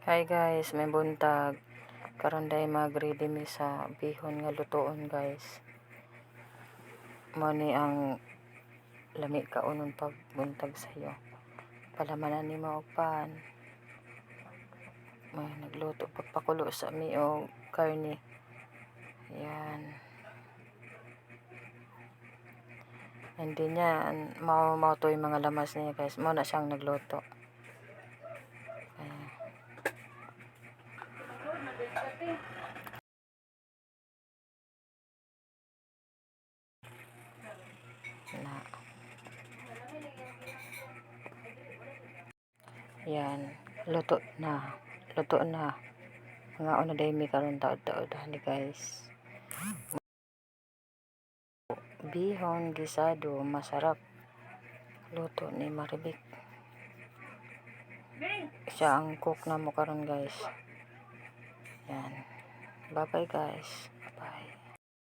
Hi guys, may buntag. Karon day mag-ready mi sa bihon nga lutoon guys. Mo ni ang lami kaunon pag buntag sayo. Palamanan nimo og pan. May nagluto pagpakulo sa mi og karne. Yan. Hindi niya mao to yung mga lamas niya guys. Mo na siyang nagluto. Na. Yan, luto na. Luto na. Mga una day mi karon taod-taod ni guys. Bihon gisado, masarap. Luto ni Maribik. Siya ang cook na mo karon guys. Yan. Bye bye guys. Bye.